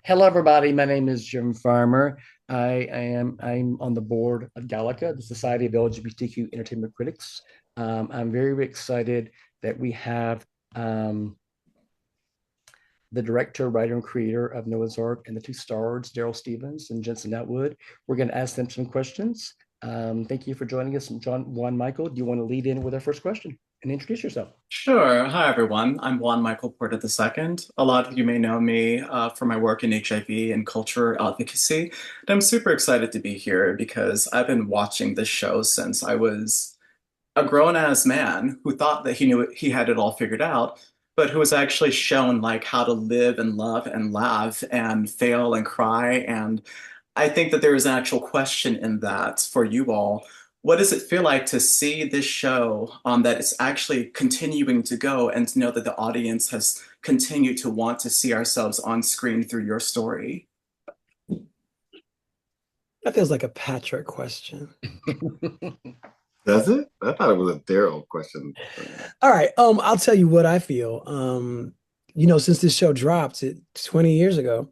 Hello, everybody. My name is Jim Farmer. I'm on the board of GALECA, the Society of LGBTQ Entertainment Critics. I'm very excited that we have um, the director, writer, and creator of Noah's Ark and the two stars, Darryl Stevens and Jensen Atwood. We're going to ask them some questions. Thank you for joining us, Juan Michael. Do you want to lead in with our first question and introduce yourself? Sure. Hi, everyone. I'm Juan Michael Porter II. A lot of you may know me for my work in HIV and culture advocacy. And I'm super excited to be here because I've been watching this show since I was a grown-ass man who thought that he had it all figured out, but who was actually shown like how to live and love and laugh and fail and cry. And I think that there is an actual question in that for you all. What does it feel like to see this show that it's actually continuing to go and to know that the audience has continued to want to see ourselves on screen through your story? That feels like a Patrick question. Does it? I thought it was a Daryl question. All right. I'll tell you what I feel. Since this show dropped 20 years ago,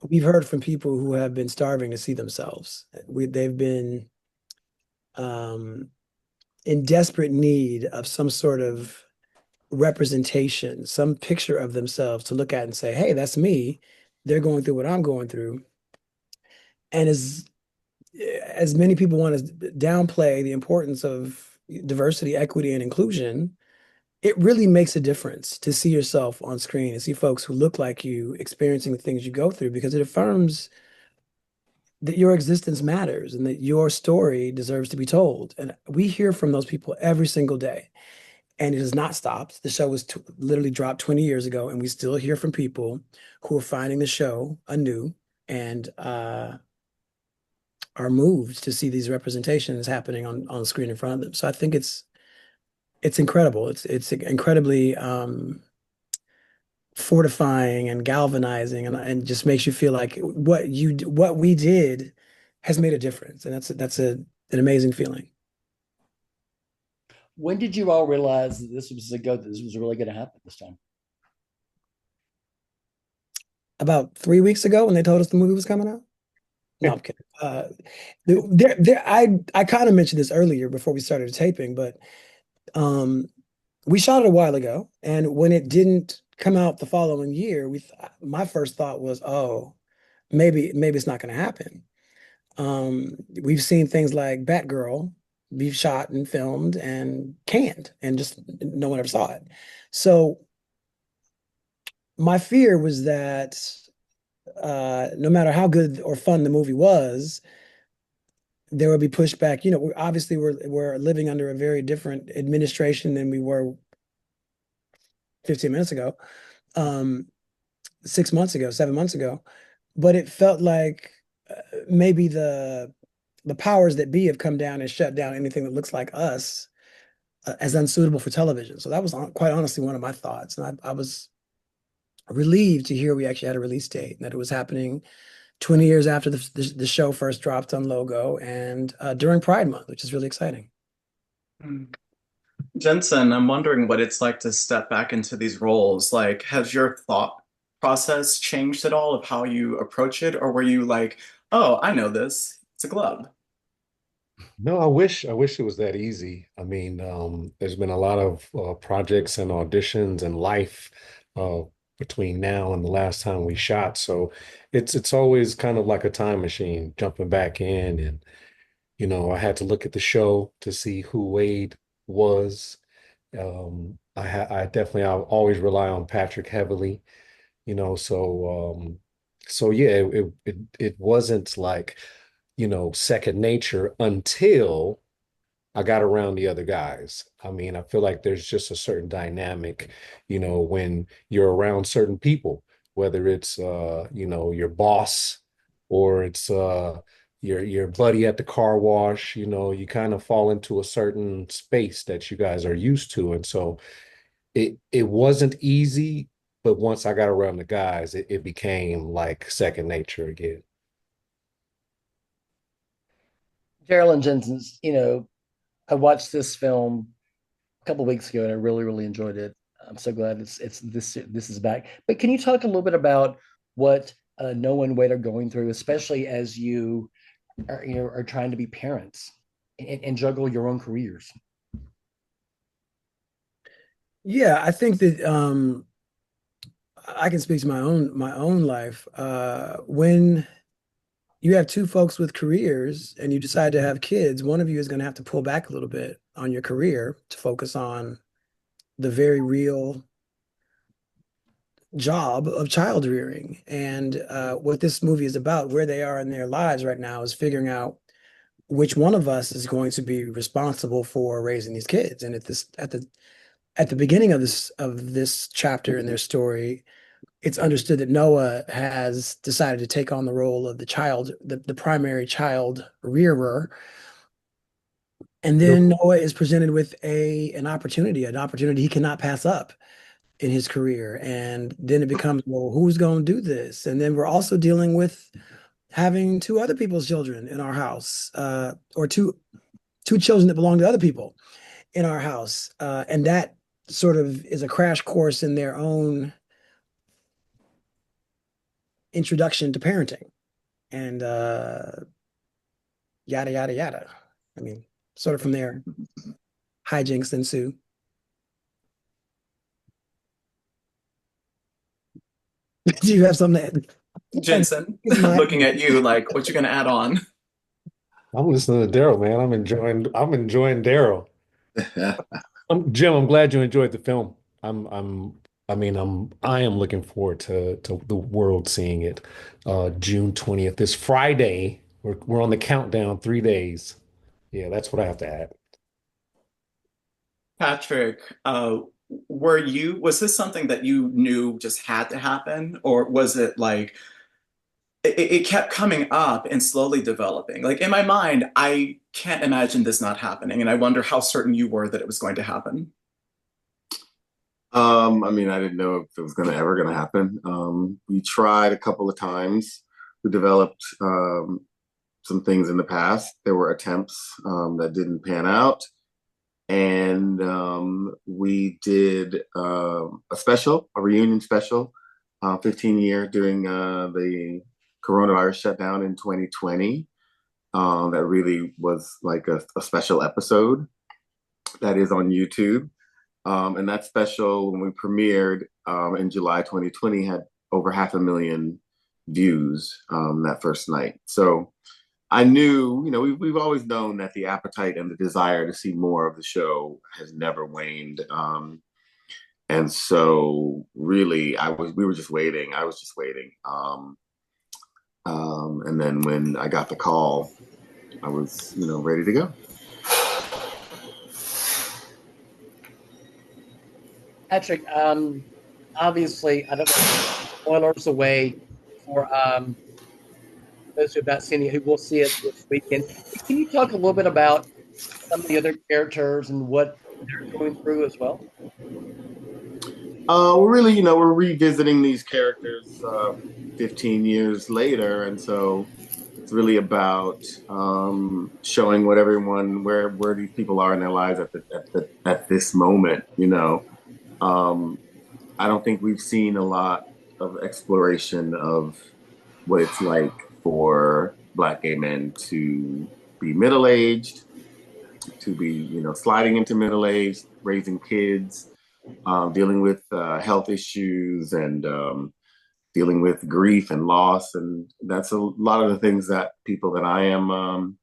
we've heard from people who have been starving to see themselves. They've been um in desperate need of some sort of representation, some picture of themselves to look at and say, hey, that's me. They're going through what I'm going through. And as many people want to downplay the importance of diversity, equity, and inclusion, it really makes a difference to see yourself on screen and see folks who look like you experiencing the things you go through because it affirms that your existence matters and that your story deserves to be told. And we hear from those people every single day. And it has not stopped. The show was literally dropped 20 years ago, and we still hear from people who are finding the show anew and are moved to see these representations happening on the screen in front of them. So I think it's incredible. It's incredibly fortifying and galvanizing, and just makes you feel like what we did has made a difference, and an amazing feeling. When did you all realize that this was really going to happen this time? About 3 weeks ago, when they told us the movie was coming out. No, I'm kidding. I kind of mentioned this earlier before we started taping, but um, we shot it a while ago, and when it didn't come out the following year, my first thought was, oh, maybe it's not going to happen. We've seen things like Batgirl be shot and filmed and canned, and just no one ever saw it. So my fear was that no matter how good or fun the movie was, there would be pushback. We're living under a very different administration than we were 15 minutes ago, 6 months ago, 7 months ago. But it felt like maybe the powers that be have come down and shut down anything that looks like us as unsuitable for television. So that was quite honestly one of my thoughts. And I was relieved to hear we actually had a release date and that it was happening 20 years after the show first dropped on Logo and during Pride Month, which is really exciting. Jensen, I'm wondering what it's like to step back into these roles. Like, has your thought process changed at all of how you approach it, or were you like, oh, I know this, it's a glove? No, I wish it was that easy. I mean, there's been a lot of projects and auditions and life uh, between now and the last time we shot. So it's always kind of like a time machine, jumping back in. And, I had to look at the show to see who Wade was. I always rely on Patrick heavily, so yeah, it wasn't like, second nature until I got around the other guys. I mean, I feel like there's just a certain dynamic, when you're around certain people, whether it's your boss or it's your buddy at the car wash, you kind of fall into a certain space that you guys are used to. And so it wasn't easy, but once I got around the guys, it became like second nature again. Darryl and Jensen's, I watched this film a couple of weeks ago and I really enjoyed it. I'm so glad it's this is back. But can you talk a little bit about what knowing what they're going through, especially as you are trying to be parents and juggle your own careers. Yeah, I think that I can speak to my own life. When you have two folks with careers and you decide to have kids, one of you is going to have to pull back a little bit on your career to focus on the very real job of child rearing. And what this movie is about, where they are in their lives right now, is figuring out which one of us is going to be responsible for raising these kids. And at the beginning of this chapter in their story, it's understood that Noah has decided to take on the role of the primary child rearer. And then Noah is presented with an opportunity he cannot pass up in his career. And then it becomes, well, who's going to do this? And then we're also dealing with having two other people's children in our house, or two children that belong to other people in our house. And that sort of is a crash course in their own introduction to parenting, and yada yada yada. I mean, sort of from there, hijinks ensue. Do you have something to add? Jensen, looking at you like, what you gonna add on? I'm listening to Darryl, man. I'm enjoying Darryl. Jim, I'm glad you enjoyed the film. I am looking forward to the world seeing it. June 20th, this Friday. We're on the countdown, 3 days. Yeah, that's what I have to add. Patrick, was this something that you knew just had to happen, or was it like it kept coming up and slowly developing? Like in my mind, I can't imagine this not happening, and I wonder how certain you were that it was going to happen. I mean, I didn't know if it was ever gonna happen. We tried a couple of times. We developed some things in the past. There were attempts that didn't pan out. And we did a reunion special, 15-year during the coronavirus shutdown in 2020. That really was like a special episode that is on YouTube. And that special, when we premiered in July 2020, had over 500,000 views that first night. So I knew, we've always known that the appetite and the desire to see more of the show has never waned. And so really, we were just waiting. I was just waiting. And then when I got the call, I was, ready to go. Patrick, obviously, I don't want spoilers away for those who have not seen it, who will see it this weekend. Can you talk a little bit about some of the other characters and what they're going through as well? We're really, we're revisiting these characters 15 years later, and so it's really about showing where these people are in their lives at this moment. I don't think we've seen a lot of exploration of what it's like for Black gay men to be middle-aged, to be, sliding into middle age, raising kids, dealing with health issues, and dealing with grief and loss. And that's a lot of the things that people that I am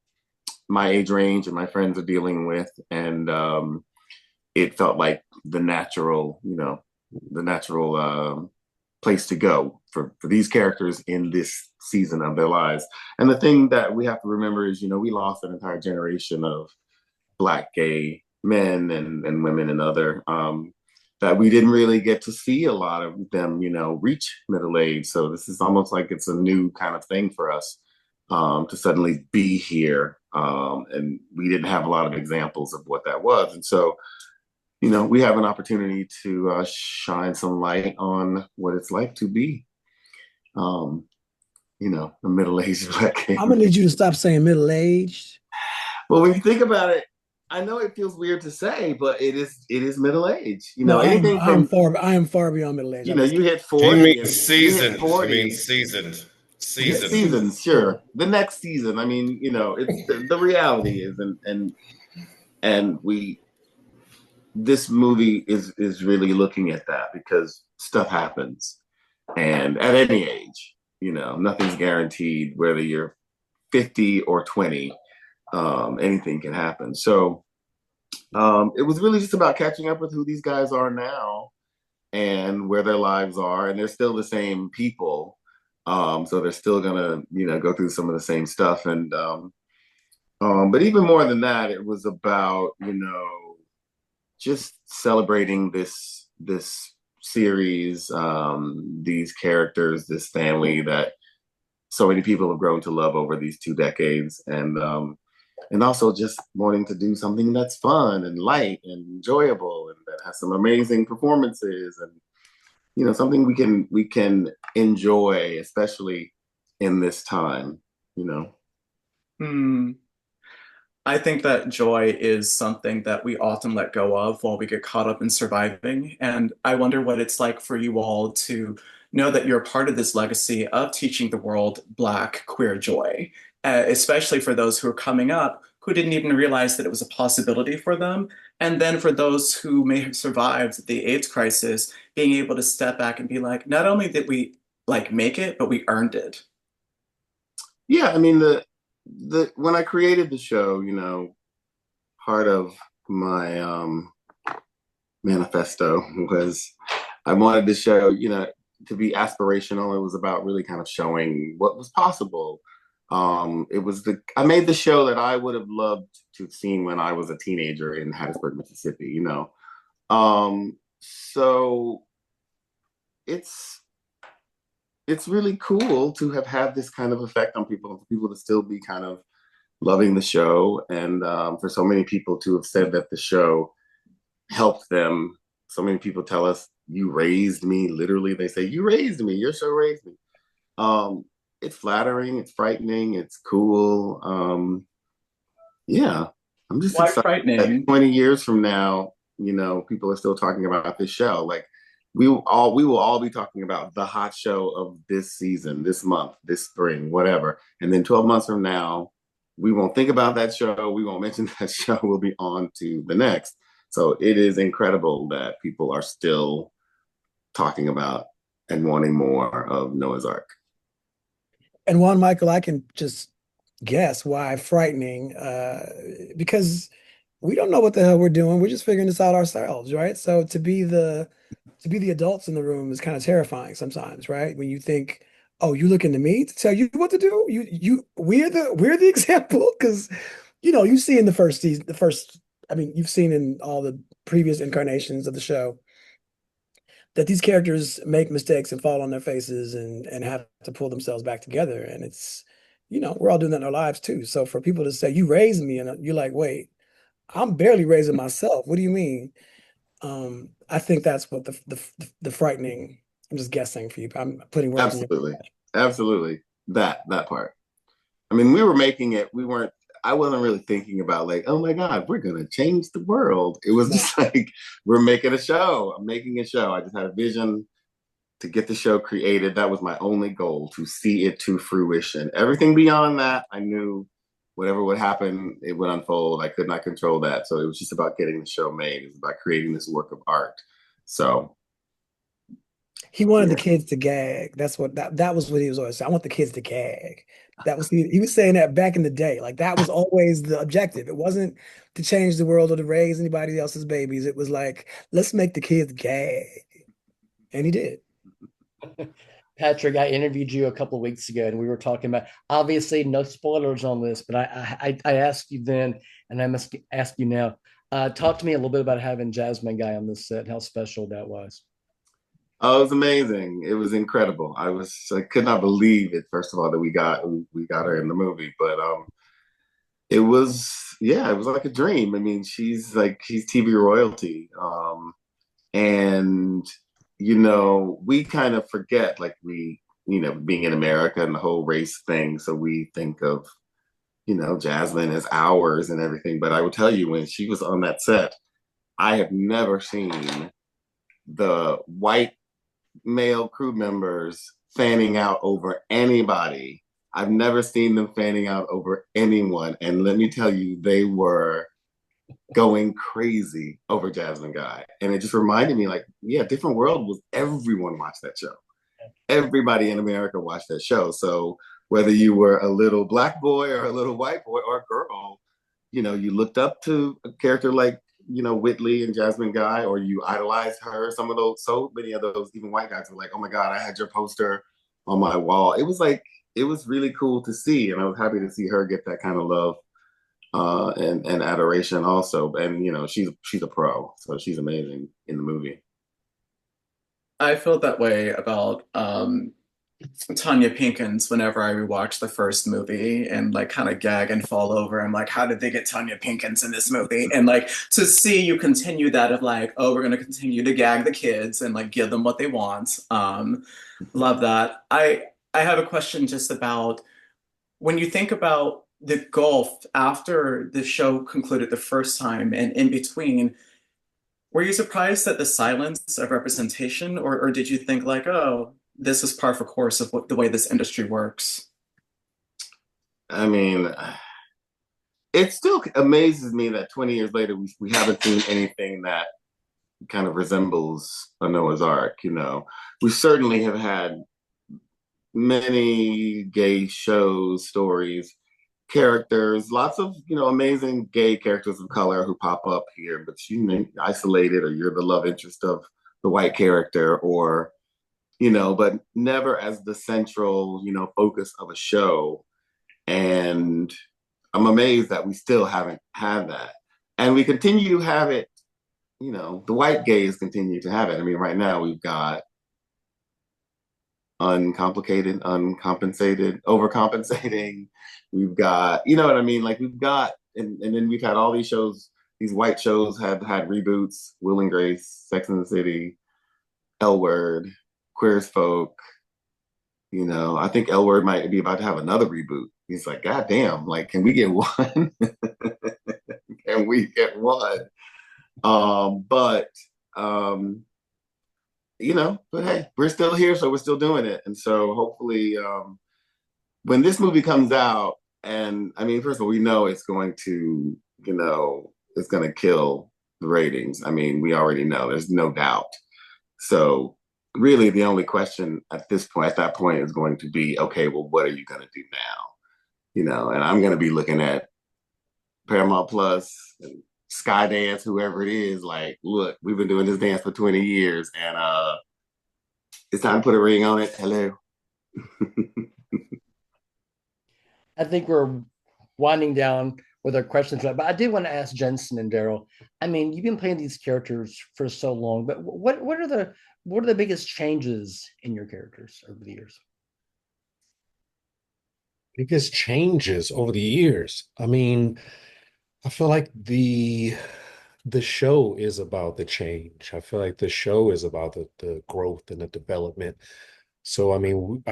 my age range and my friends are dealing with. And it felt like the natural place to go for these characters in this season of their lives. And the thing that we have to remember is, we lost an entire generation of Black gay men and women and other that we didn't really get to see a lot of them, reach middle age. So this is almost like it's a new kind of thing for us to suddenly be here. And we didn't have a lot of examples of what that was. And so, we have an opportunity to shine some light on what it's like to be, a middle-aged Black gay. I'm gonna need you to stop saying middle-aged. Well, when you think about it, I know it feels weird to say, but it is middle age. No, Anything from I am far beyond middle age. you hit He 40 means and you hit seasoned. He means 40. seasoned. Yeah, Seasoned. seasons, sure. The next season. I mean, it's the reality is, and we this movie is really looking at that because stuff happens, and at any age, nothing's guaranteed. Whether you're 50 or 20, anything can happen. So it was really just about catching up with who these guys are now and where their lives are, and they're still the same people. So they're still gonna, go through some of the same stuff, and but even more than that, it was about, just celebrating this series, these characters, this family that so many people have grown to love over these 2 decades, and also just wanting to do something that's fun and light and enjoyable and that has some amazing performances and something we can enjoy, especially in this time, you know. Hmm. I think that joy is something that we often let go of while we get caught up in surviving. And I wonder what it's like for you all to know that you're a part of this legacy of teaching the world Black queer joy, especially for those who are coming up who didn't even realize that it was a possibility for them. And then for those who may have survived the AIDS crisis, being able to step back and be like, not only did we like make it, but we earned it. Yeah, I mean the when I created the show, part of my manifesto was I wanted the show, to be aspirational. It was about really kind of showing what was possible. I made the show that I would have loved to have seen when I was a teenager in Hattiesburg, Mississippi. So it's really cool to have had this kind of effect on people, for people to still be kind of loving the show, and for so many people to have said that the show helped them. So many people tell us, "You raised me." Literally, they say, "You raised me. Your show raised me." It's flattering. It's frightening. It's cool. Yeah, I'm just Why excited that frightening? 20 years from now, people are still talking about this show. Like we will all be talking about the hot show of this season, this month, this spring, whatever. And then 12 months from now, we won't think about that show. We won't mention that show. We'll be on to the next. So it is incredible that people are still talking about and wanting more of Noah's Ark. And Juan Michael, I can just guess why frightening, because we don't know what the hell we're doing. We're just figuring this out ourselves, right? So to be the adults in the room is kind of terrifying sometimes, right? When you think, oh, you looking to me to tell you what to do? We're the example because you see in the first season, I mean, you've seen in all the previous incarnations of the show that these characters make mistakes and fall on their faces and have to pull themselves back together. And it's, we're all doing that in our lives too. So for people to say, you raised me, and you're like, wait, I'm barely raising myself. What do you mean? I think that's what the frightening, I'm just guessing for you. I'm putting words in your Absolutely. Absolutely. That part. I mean, we were making it, I wasn't really thinking about like, oh my God, we're gonna change the world. It was just like, we're making a show. I'm making a show. I just had a vision to get the show created. That was my only goal, to see it to fruition. Everything beyond that, I knew whatever would happen, it would unfold. I could not control that. So it was just about getting the show made. It was about creating this work of art. So He wanted the yeah. kids to gag. That was what he was always saying. I want the kids to gag. That was he was saying that back in the day. Like that was always the objective. It wasn't to change the world or to raise anybody else's babies. It was like, let's make the kids gag. And he ddid. Patrick, I interviewed you a couple of weeks ago, and we were talking about, obviously no spoilers on this, but I asked you then, and I must ask you now. Talk to me a little bit about having Jasmine Guy on this set, how special that was. Oh, it was amazing. It was incredible. I could not believe it, first of all, that we got her in the movie. But it was, yeah, it was like a dream. I mean, she's TV royalty. And we kind of forget, like being in America and the whole race thing. So we think of Jasmine is ours and everything. But I will tell you, when she was on that set, I have never seen the white male crew members fanning out over anybody. I've never seen them fanning out over anyone. And let me tell you, they were going crazy over Jasmine Guy. And it just reminded me, like, yeah, Different World was everyone watched that show. Everybody in America watched that show. So whether you were a little black boy or a little white boy or girl, you looked up to a character like, Whitley and Jasmine Guy, or you idolized her. Some of those, so many of those, even white guys were like, oh my God, I had your poster on my wall. It was really cool to see. And I was happy to see her get that kind of love and adoration also. And, she's a pro, so she's amazing in the movie. I feel that way about Tanya Pinkins whenever I rewatch the first movie and like kind of gag and fall over. I'm like, how did they get Tanya Pinkins in this movie? And like to see you continue that of like, oh, we're gonna continue to gag the kids and like give them what they want. Love that. I have a question just about when you think about the gulf after the show concluded the first time and in between, were you surprised at the silence of representation, or did you think like, oh, this is par for course of the way this industry works? I mean, it still amazes me that 20 years later, we haven't seen anything that kind of resembles a Noah's Ark. We certainly have had many gay shows, stories, characters, lots of, amazing gay characters of color who pop up here, but you may isolated, or you're the love interest of the white character, or, but never as the central, focus of a show. And I'm amazed that we still haven't had that. And we continue to have it, the white gays continue to have it. I mean, right now we've got uncomplicated, uncompensated, overcompensating. We've got, you know what I mean? Like we've got, and then we've had all these shows, these white shows have had reboots, Will and Grace, Sex and the City, L Word, Queer as Folk. I think L Word might be about to have another reboot. He's like, God damn, like, can we get one? Can we get one? But but hey, we're still here, so we're still doing it. And so hopefully when this movie comes out, and I mean, first of all, we know it's going to, it's going to kill the ratings. I mean, we already know, there's no doubt. So really the only question at that point is going to be, okay, well, what are you going to do now? And I'm going to be looking at Paramount Plus and Skydance, whoever it is, like, look, we've been doing this dance for 20 years and it's time to put a ring on it. Hello. I think we're winding down with our questions, but I did want to ask Jensen and Darryl. I mean, you've been playing these characters for so long, but what are the biggest changes in your characters over the years? Biggest changes over the years. I mean, I feel like the show is about the change. I feel like the show is about the growth and the development. So I mean,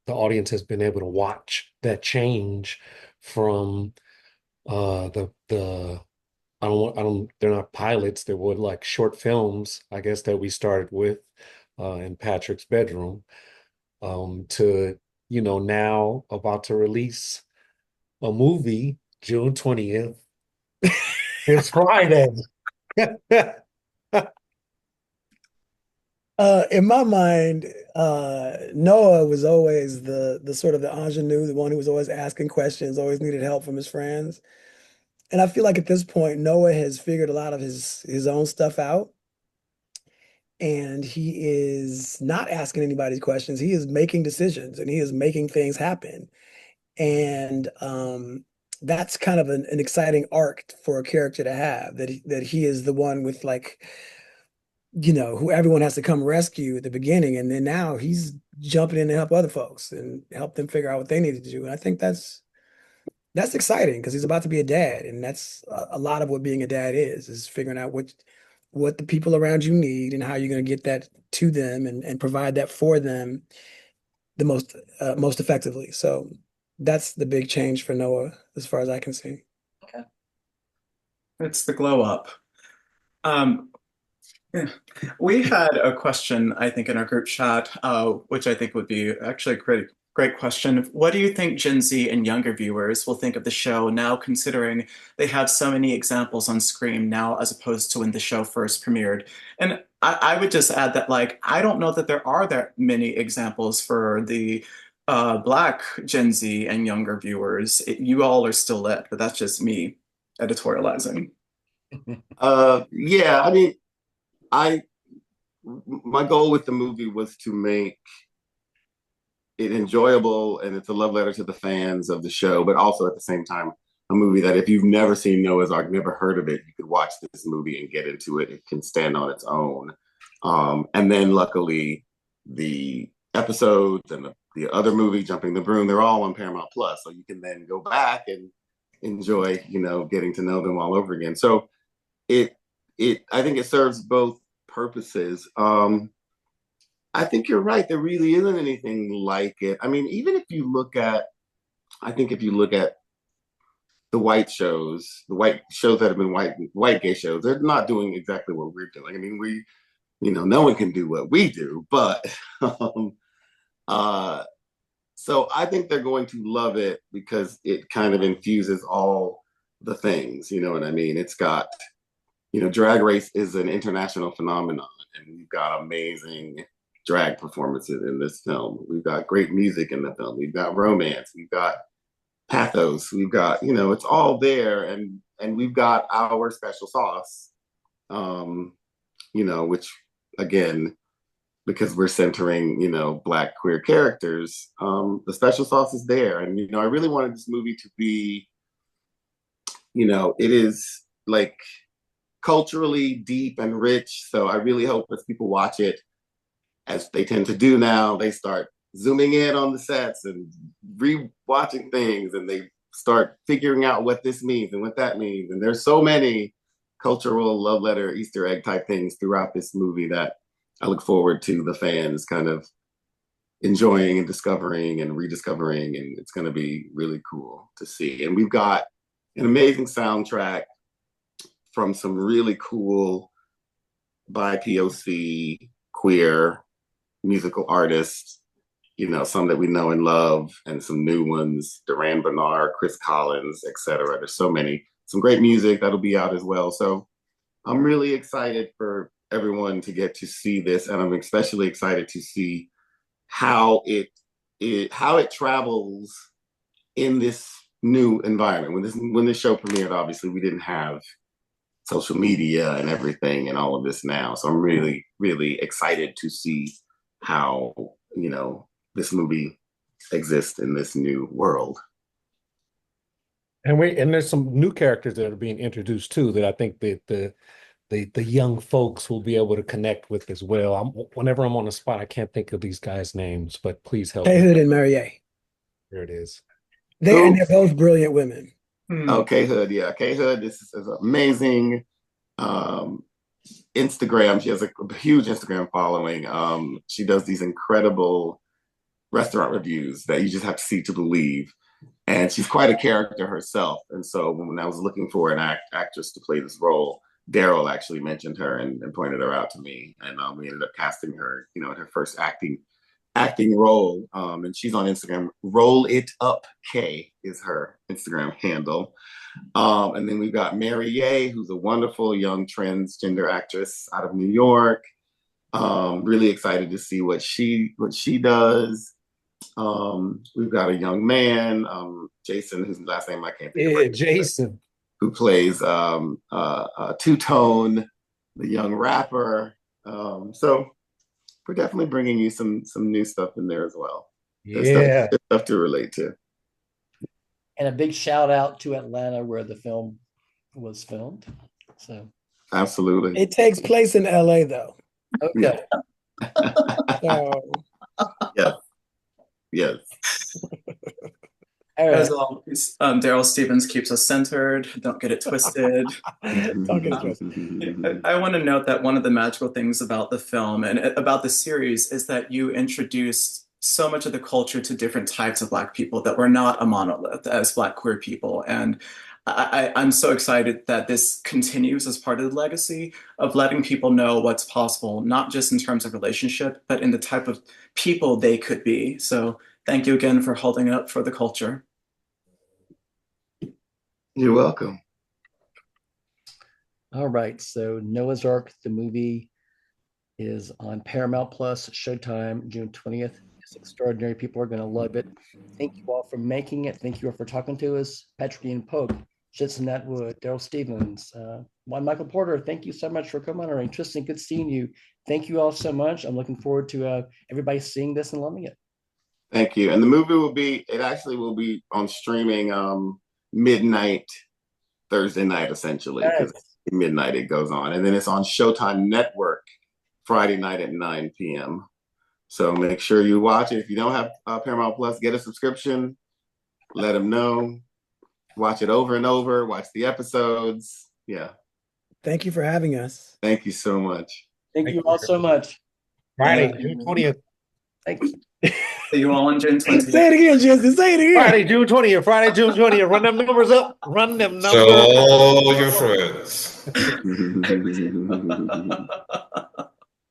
the audience has been able to watch that change from the I don't they're not pilots, they were like short films, I guess, that we started with in Patrick's bedroom to now about to release a movie June 20th. It's Friday. In my mind, Noah was always the sort of the ingenue, the one who was always asking questions, always needed help from his friends. And I feel like at this point, Noah has figured a lot of his own stuff out. And he is not asking anybody's questions. He is making decisions and he is making things happen. And that's kind of an exciting arc for a character to have, that he is the one with like, who everyone has to come rescue at the beginning. And then now he's jumping in to help other folks and help them figure out what they need to do. And I think that's exciting because he's about to be a dad. And that's a lot of what being a dad is figuring out what the people around you need and how you're going to get that to them and provide that for them the most effectively. So That's the big change for Noah, as far as I can see. Okay. It's the glow up. Um, yeah. We had a question, I think, in our group chat, which I think would be actually a great question. What do you think Gen Z and younger viewers will think of the show now, considering they have so many examples on screen now as opposed to when the show first premiered? And I would just add that, like, I don't know that there are that many examples for the Black Gen Z and younger viewers. You all are still lit, but that's just me editorializing. Yeah, I mean, I my goal with the movie was to make it enjoyable, and it's a love letter to the fans of the show, but also at the same time a movie that if you've never seen Noah's Ark, never heard of it, you could watch this movie and get into it. It can stand on its own. And then luckily the episodes and the other movie, Jumping the Broom, they're all on Paramount Plus, so you can then go back and enjoy, getting to know them all over again. So it I think it serves both purposes. I think you're right. There really isn't anything like it. I mean, even if you look at, I think if you look at the white shows that have been white gay shows, they're not doing exactly what we're doing. I mean, no one can do what we do, but so I think they're going to love it because it kind of infuses all the things, you know what I mean? It's got, Drag Race is an international phenomenon, and we've got amazing drag performances in this film. We've got great music in the film. We've got romance. We've got pathos. We've got, it's all there, and we've got our special sauce, which again, because we're centering, Black queer characters, the special sauce is there. And, I really wanted this movie to be, it is like culturally deep and rich. So I really hope as people watch it, as they tend to do now, they start zooming in on the sets and re-watching things, and they start figuring out what this means and what that means. And there's so many cultural love letter, Easter egg type things throughout this movie that I look forward to the fans kind of enjoying and discovering and rediscovering, and it's going to be really cool to see. And we've got an amazing soundtrack from some really cool BIPOC queer musical artists, some that we know and love, and some new ones, Duran Bernard, Chris Collins, etc. There's so many, some great music that'll be out as well. So I'm really excited for everyone to get to see this, and I'm especially excited to see how it travels in this new environment. When this show premiered, obviously we didn't have social media and everything and all of this now. So I'm really, really excited to see how, this movie exists in this new world. And there's some new characters that are being introduced too that I think that the young folks will be able to connect with as well. Whenever I'm on the spot, I can't think of these guys' names, but please help me. Hood and Mariée. There it is. They're both brilliant women. Oh, Hood, yeah. Hood is amazing. Instagram, she has a huge Instagram following. She does these incredible restaurant reviews that you just have to see to believe. And she's quite a character herself. And so when I was looking for an actress to play this role, Darryl actually mentioned her and pointed her out to me. And we ended up casting her, in her first acting role. And she's on Instagram. Roll It Up K is her Instagram handle. And then we've got Mariée, who's a wonderful young transgender actress out of New York. Really excited to see what she does. We've got a young man, Jason, whose last name I can't think of. Yeah, Jason, who plays Two-Tone, the young rapper. So we're definitely bringing you some new stuff in there as well. Yeah, stuff to relate to. And a big shout out to Atlanta, where the film was filmed. So absolutely, it takes place in LA, though. Okay. So yes. All right. As always, Darryl Stevens keeps us centered. Don't get it twisted. Don't get it twisted. I want to note that one of the magical things about the film and about the series is that you introduced so much of the culture to different types of Black people, that we're not a monolith as Black queer people. And I'm so excited that this continues as part of the legacy of letting people know what's possible, not just in terms of relationship, but in the type of people they could be. So thank you again for holding it up for the culture. You're welcome. All right, so Noah's Ark, the movie, is on Paramount Plus, Showtime, June 20th. It's extraordinary. People are going to love it. Thank you all for making it. Thank you all for talking to us. Patrik-Ian Polk, Jensen, Atwood, Darryl Stevens, Juan Michael Porter, thank you so much for coming on. Tristan, good seeing you. Thank you all so much. I'm looking forward to everybody seeing this and loving it. Thank you. And the movie it actually will be on streaming midnight Thursday night, essentially, because midnight it goes on. And then it's on Showtime Network Friday night at 9 p.m. So make sure you watch it. If you don't have Paramount Plus, get a subscription. Let them know. Watch it over and over. Watch the episodes. Yeah. Thank you for having us. Thank you so much. Thank you all so much. Friday, June 20th. Thanks. See you all on June 20th. Say it again, Jensen. Say it again. Friday, June 20th. Friday, June 20th. Run them numbers up. Run them numbers. Tell all your friends.